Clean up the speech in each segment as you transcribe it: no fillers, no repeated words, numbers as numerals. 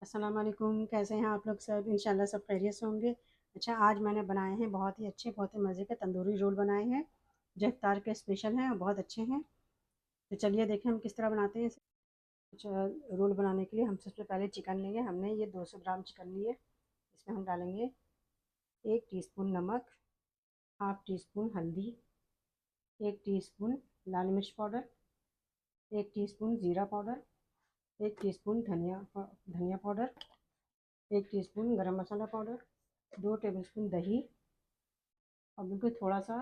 अस्सलाम वालेकुम। कैसे हैं आप लोग सब? इंशाल्लाह सब खैरियत से होंगे। अच्छा, आज मैंने बनाए हैं बहुत ही अच्छे, बहुत ही मज़े के तंदूरी रोल बनाए हैं जो इफ्तार के स्पेशल हैं और बहुत अच्छे हैं। तो चलिए देखें हम किस तरह बनाते हैं इसे। अच्छा, रोल बनाने के लिए हम सबसे पहले चिकन लेंगे। हमने ये 200 ग्राम चिकन लिए। इसमें हम डालेंगे 1 टीस्पून नमक, हाफ़ टी स्पून हल्दी, 1 टीस्पून लाल मिर्च पाउडर, 1 टीस्पून ज़ीरा पाउडर, 1 टीस्पून धनिया पाउडर, 1 टीस्पून गरम मसाला पाउडर, 2 टेबलस्पून दही और बिल्कुल थोड़ा सा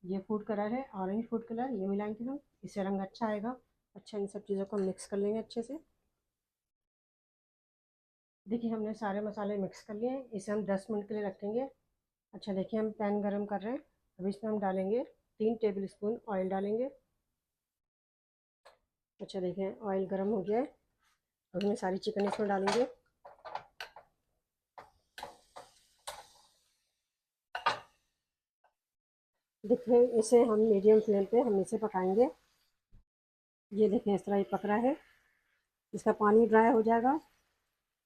ये फूड कलर है, ऑरेंज फूड कलर, ये मिलाएंगे हम। इससे रंग अच्छा आएगा। अच्छा, इन सब चीज़ों को मिक्स कर लेंगे अच्छे से। देखिए हमने सारे मसाले मिक्स कर लिए हैं। इसे हम 10 मिनट के लिए रखेंगे। अच्छा देखिए, हम पैन गरम कर रहे हैं। अब इसमें हम डालेंगे 3 टेबल स्पून ऑयल डालेंगे। अच्छा देखिए, ऑयल गर्म हो गया है। अब इसमें सारी चिकन इसमें डालेंगे। देखिए इसे हम मीडियम फ्लेम पे हम इसे पकाएंगे। ये देखें इस तरह ये पक रहा है। इसका पानी ड्राई हो जाएगा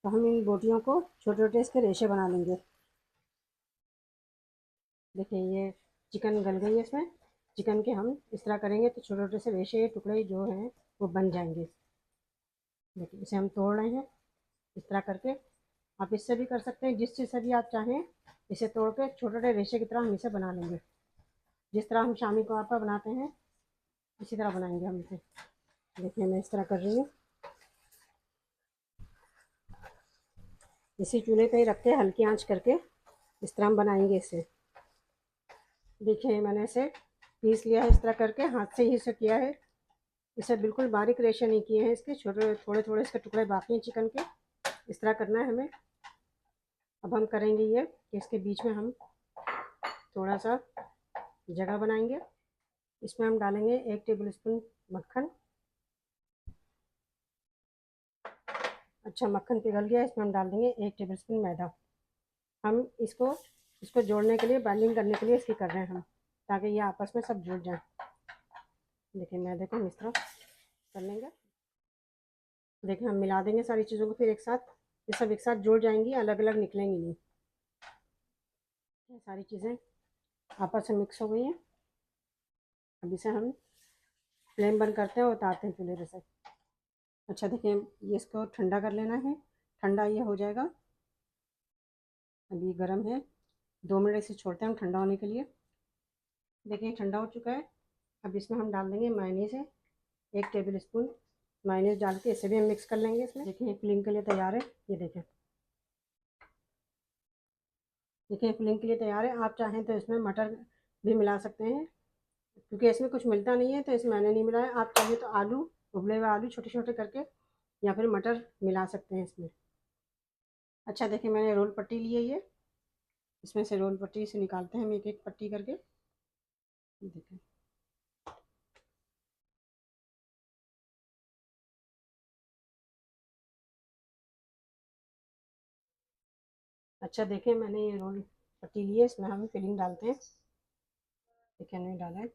तो हम इन बोटियों को छोटे छोटे इसके रेशे बना लेंगे। देखिए ये चिकन गल गई है इसमें। चिकन के हम इस तरह करेंगे तो छोटे छोटे से रेशे टुकड़े जो हैं वो बन जाएंगे। देखिए इसे हम तोड़ रहे हैं इस तरह करके। आप इससे भी कर सकते हैं, जिस चीज़ से भी आप चाहें। इसे तोड़ के छोटे छोटे रेशे की तरह हम इसे बना लेंगे। जिस तरह हम शामी कबाब पर बनाते हैं इसी तरह बनाएंगे हम इसे। देखिए मैं इस तरह कर रही हूँ। इसी चूल्हे पे ही रख के हल्की आंच करके इस तरह हम बनाएंगे इसे। देखिए मैंने इसे पीस लिया है इस तरह करके, हाथ से ही इसे किया है। इसे बिल्कुल बारीक रेशे नहीं किए हैं इसके, छोटे थोड़े थोड़े इसके टुकड़े बाकी हैं चिकन के। इस तरह करना है हमें। अब हम करेंगे ये कि इसके बीच में हम थोड़ा सा जगह बनाएंगे। इसमें हम डालेंगे 1 टेबल स्पून मक्खन। अच्छा मक्खन पिघल गया, इसमें हम डाल देंगे 1 टेबल स्पून मैदा। हम इसको इसको जोड़ने के लिए, बाइंडिंग करने के लिए इसकी कर रहे हैं हम, ताकि ये आपस में सब जुड़ जाए। देखिए मैदे को हम इस तरह कर लेंगे। देखिए हम मिला देंगे सारी चीज़ों को फिर एक साथ। ये सब एक साथ जुड़ जाएंगी, अलग अलग निकलेंगी नहीं। ये सारी चीज़ें आपस में मिक्स हो गई हैं। अब इसे हम फ्लेम बंद करते हैं और उतारते हैं चूल्हे से। अच्छा देखिए ये इसको ठंडा कर लेना है। ठंडा ये हो जाएगा। अभी गर्म है। 2 मिनट इसे छोड़ते हैं हम ठंडा होने के लिए। देखिए ठंडा हो चुका है। अब इसमें हम डाल देंगे मायोनीज़ है, 1 टेबल स्पून मायोनीज़ डाल के इसे भी हम मिक्स कर लेंगे इसमें। देखिए फिलिंग के लिए तैयार है। ये देखें, देखिए फिलिंग के लिए तैयार है। आप चाहें तो इसमें मटर भी मिला सकते हैं, क्योंकि इसमें कुछ मिलता नहीं है तो इसमें मैंने नहीं मिलाया। आप चाहें तो आलू, उबले हुए आलू छोटे छोटे करके, या फिर मटर मिला सकते हैं इसमें। अच्छा देखिए मैंने रोल पट्टी ली है ये। इसमें से रोल पट्टी से निकालते हैं हम एक एक पट्टी करके। देखें अच्छा देखिए मैंने ये रोल पट्टी ली है, इसमें हम फिलिंग डालते हैं। देखिए हमने डाला है।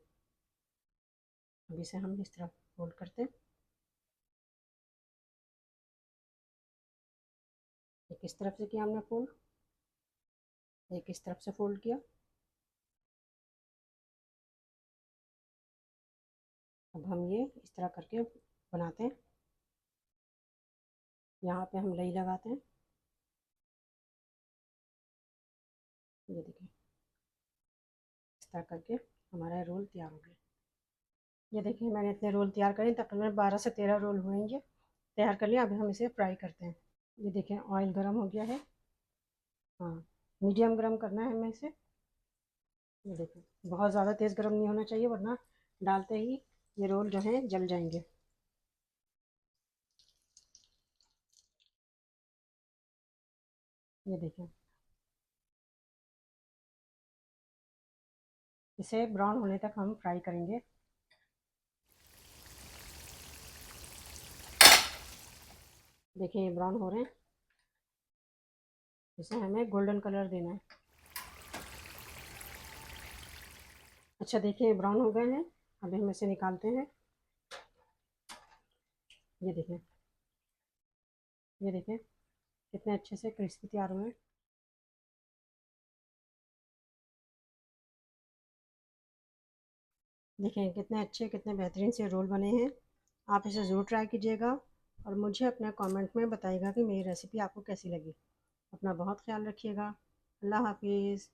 अब इसे हम इस तरह फोल्ड करते हैं। एक इस तरफ से किया हमने फोल्ड, एक इस तरफ से फोल्ड किया। अब हम ये इस तरह करके बनाते हैं। यहाँ पे हम लई लगाते हैं। ये देखिए इस तरह करके हमारा रोल तैयार हो गया। ये देखिए मैंने इतने रोल तैयार करे, तकरीबन 12 से 13 रोल हुए हैं ये तैयार कर लिया। अभी हम इसे फ्राई करते हैं। ये देखिए ऑयल गर्म हो गया है। हाँ, मीडियम गर्म करना है हमें इसे। ये देखिए बहुत ज़्यादा तेज़ गर्म नहीं होना चाहिए, वरना डालते ही ये रोल जो हैं जल जाएंगे। ये देखिए इसे ब्राउन होने तक हम फ्राई करेंगे। देखिए ये ब्राउन हो रहे हैं। इसे हमें गोल्डन कलर देना है। अच्छा देखिए ब्राउन हो गए हैं। अभी हम इसे निकालते हैं। ये देखिए, ये देखिए कितने अच्छे से क्रिस्पी तैयार हुए हैं। देखें कितने अच्छे कितने बेहतरीन से रोल बने हैं। आप इसे ज़रूर ट्राई कीजिएगा और मुझे अपने कमेंट में बताइएगा कि मेरी रेसिपी आपको कैसी लगी। अपना बहुत ख्याल रखिएगा। अल्लाह हाफिज़।